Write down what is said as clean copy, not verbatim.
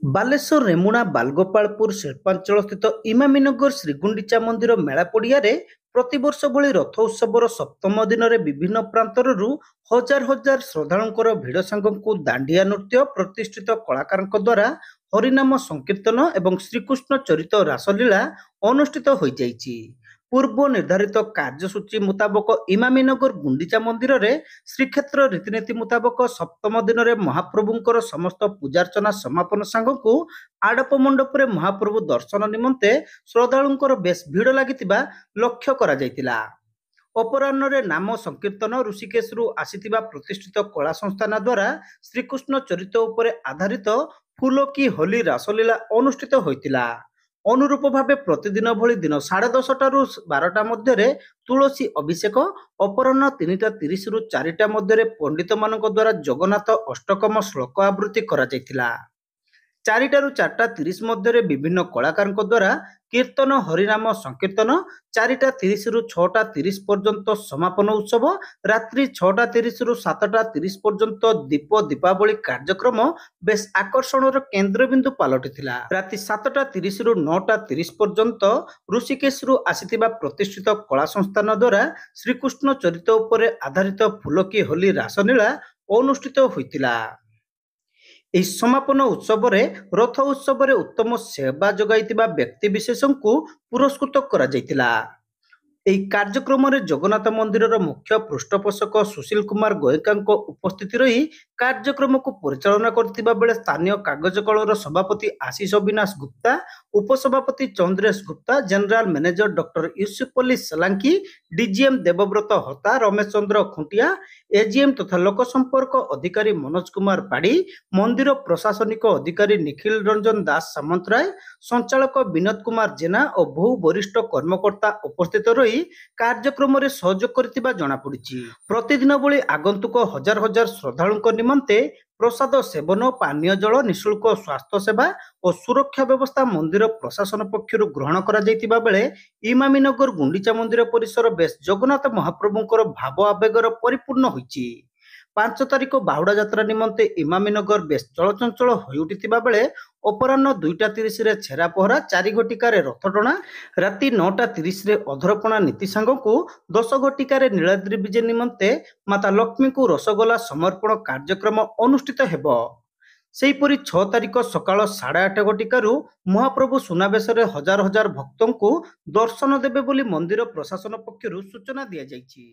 ବାଲେଶ୍ୱର ରେମୁଣା ବାଲଗୋପାଳପୁର ଶିଳ୍ପାଞ୍ଚଳ ସ୍ଥିତ ଇମାମୀନଗର ଶ୍ରୀଗୁଣ୍ଡିଚା ମନ୍ଦିର ମେଳା ପଡ଼ିଆରେ ପ୍ରତିବର୍ଷ ଭଳି ରଥ ଉତ୍ସବର ସପ୍ତମ ଦିନରେ ବିଭିନ୍ନ ପ୍ରାନ୍ତରରୁ ହଜାର ହଜାର ଶ୍ରଦ୍ଧାଳୁଙ୍କର ଭିଡ଼ ସାଙ୍ଗକୁ ଦାଣ୍ଡିଆ ନୃତ୍ୟ ପ୍ରତିଷ୍ଠିତ କଳାକାରଙ୍କ ଦ୍ୱାରା ହରିନାମ ସଂକୀର୍ତ୍ତନ ଏବଂ ଶ୍ରୀକୃଷ୍ଣ ଚରିତ ରାସଲୀଳା ଅନୁଷ୍ଠିତ ହୋଇଯାଇଛି। ପୂର୍ବ ନିର୍ଦ୍ଧାରିତ କାର୍ଯ୍ୟସୂଚୀ ମୁତାବକ ଇମାମୀନଗର ଗୁଣ୍ଡିଚା ମନ୍ଦିରରେ ଶ୍ରୀକ୍ଷେତ୍ର ରୀତିନୀତି ମୁତାବକ ସପ୍ତମ ଦିନରେ ମହାପ୍ରଭୁଙ୍କର ସମସ୍ତ ପୂଜାର୍ଚ୍ଚନା ସମାପନ ସାଙ୍ଗକୁ ଆଡ଼ପ ମଣ୍ଡପରେ ମହାପ୍ରଭୁ ଦର୍ଶନ ନିମନ୍ତେ ଶ୍ରଦ୍ଧାଳୁଙ୍କର ବେଶ୍ ଭିଡ଼ ଲାଗିଥିବା ଲକ୍ଷ୍ୟ କରାଯାଇଥିଲା। ଅପରାହ୍ନରେ ନାମ ସଂକୀର୍ତ୍ତନ ଋଷିକେଶରୁ ଆସିଥିବା ପ୍ରତିଷ୍ଠିତ କଳା ସଂସ୍ଥାନ ଦ୍ୱାରା ଶ୍ରୀକୃଷ୍ଣ ଚରିତ ଉପରେ ଆଧାରିତ ଫୁଲ କି ହୋଲି ରାସଲୀଳା ଅନୁଷ୍ଠିତ ହୋଇଥିଲା। ଅନୁରୂପ ଭାବେ ପ୍ରତିଦିନ ଭଳି ଦିନ 10:30ଟାରୁ 12ଟା ମଧ୍ୟରେ ତୁଳସୀ ଅଭିଷେକ, ଅପରାହ୍ନ 3ଟା30ରୁ 4ଟା ମଧ୍ୟରେ ପଣ୍ଡିତମାନଙ୍କ ଦ୍ୱାରା ଜଗନ୍ନାଥ ଅଷ୍ଟକମ ଶ୍ଲୋକ ଆବୃତ୍ତି କରାଯାଇଥିଲା। 4ଟାରୁ 4ଟା30 ମଧ୍ୟରେ ବିଭିନ୍ନ କଳାକାରଙ୍କ ଦ୍ୱାରା କୀର୍ତ୍ତନ ହରିନାମ ସଂକୀର୍ତ୍ତନ, 4ଟା30ରୁ 6ଟା30 ପର୍ଯ୍ୟନ୍ତ ସମାପନ ଉତ୍ସବ, ରାତ୍ରି 6ଟା30ରୁ 7ଟା30 ପର୍ଯ୍ୟନ୍ତ ଦୀପ ଦୀପାବଳି କାର୍ଯ୍ୟକ୍ରମ ବେଶ୍ ଆକର୍ଷଣର କେନ୍ଦ୍ରବିନ୍ଦୁ ପାଲଟିଥିଲା। ରାତି 7ଟା30ରୁ 9ଟା30 ପର୍ଯ୍ୟନ୍ତ ଋଷିକେଶରୁ ଆସିଥିବା ପ୍ରତିଷ୍ଠିତ କଳା ସଂସ୍ଥାନ ଦ୍ୱାରା ଶ୍ରୀକୃଷ୍ଣ ଚରିତ ଉପରେ ଆଧାରିତ ଫୁଲ କି ହୋଲି ରାସଲୀଳା ଅନୁଷ୍ଠିତ ହୋଇଥିଲା। ଏହି ସମାପନ ଉତ୍ସବରେ ରଥ ଉତ୍ସବରେ ଉତ୍ତମ ସେବା ଯୋଗାଇଥିବା ବ୍ୟକ୍ତିବିଶେଷଙ୍କୁ ପୁରସ୍କୃତ କରାଯାଇଥିଲା। ଏହି କାର୍ଯ୍ୟକ୍ରମରେ ଜଗନ୍ନାଥ ମନ୍ଦିରର ମୁଖ୍ୟ ପୃଷ୍ଠପୋଷକ ସୁଶୀଲ କୁମାର ଗୋଏଙ୍କାଙ୍କ ଉପସ୍ଥିତି ରହି କାର୍ଯ୍ୟକ୍ରମକୁ ପରିଚାଳନା କରିଥିବା ବେଳେ ସ୍ଥାନୀୟ କାଗଜ କଳର ସଭାପତି ଆଶିଷ ଅବିନାଶ ଗୁପ୍ତା, ଉପସଭାପତି Chandresh Gupta, general manager doctor Yusuf Ali Solanki, DGM Debabrata Hota, Ramesh Chandra Khuntia, AGM ତଥା ଲୋକସମ୍ପର୍କ ଅଧିକାରୀ ମନୋଜ କୁମାର ପାଢ଼ୀ, ମନ୍ଦିର ପ୍ରଶାସନିକ ଅଧିକାରୀ ନିଖିଲ ରଞ୍ଜନ ଦାସ ସାମନ୍ତରାୟ, ସଞ୍ଚାଳକ ବିନୋଦ କୁମାର ଜେନା ଓ ବହୁ ବରିଷ୍ଠ କର୍ମକର୍ତ୍ତା ଉପସ୍ଥିତ ରହି କାର୍ଯ୍ୟକ୍ରମରେ ସହଯୋଗ କରିଥିବା ଜଣାପଡ଼ିଛି। ପ୍ରତିଦିନ ଭଳି ଆଗନ୍ତୁକ ହଜାର ହଜାର ଶ୍ରଦ୍ଧାଳୁଙ୍କ ନିମନ୍ତେ ପ୍ରସାଦ ସେବନ, ପାନୀୟ ଜଳ, ନିଃଶୁଳ୍କ ସ୍ୱାସ୍ଥ୍ୟ ସେବା ଓ ସୁରକ୍ଷା ବ୍ୟବସ୍ଥା ମନ୍ଦିର ପ୍ରଶାସନ ପକ୍ଷରୁ ଗ୍ରହଣ କରାଯାଇଥିବା ବେଳେ ଇମାମୀନଗର ଗୁଣ୍ଡିଚା ମନ୍ଦିର ପରିସର ବେଶ୍ ଜଗନ୍ନାଥ ମହାପ୍ରଭୁଙ୍କର ଭାବ ଆବେଗର ପରିପୂର୍ଣ୍ଣ ହୋଇଛି। 5 ତାରିଖ ବାହୁଡ଼ା ଯାତ୍ରା ନିମନ୍ତେ ଇମାମୀନଗର ବେଶ୍ ଚଳଚଞ୍ଚଳ ହୋଇଉଠିଥିବା ବେଳେ ଅପରାହ୍ନ 2ଟା30ରେ ଛେରା ପହଁରା, 4 ଘଟିକାରେ ରଥଟଣା, ରାତି 9ଟା30ରେ ଅଧରପଣା ନୀତି ସାଙ୍ଗକୁ 10 ଘଟିକାରେ ନୀଳାଦ୍ରି ବିଜେ ନିମନ୍ତେ ମାତା ଲକ୍ଷ୍ମୀଙ୍କୁ ରସଗୋଲା ସମର୍ପଣ କାର୍ଯ୍ୟକ୍ରମ ଅନୁଷ୍ଠିତ ହେବ। ସେହିପରି 6 ତାରିଖ ସକାଳ 8:30 ଘଟିକାରୁ ମହାପ୍ରଭୁ ସୁନାବେଶରେ ହଜାର ହଜାର ଭକ୍ତଙ୍କୁ ଦର୍ଶନ ଦେବେ ବୋଲି ମନ୍ଦିର ପ୍ରଶାସନ ପକ୍ଷରୁ ସୂଚନା ଦିଆଯାଇଛି।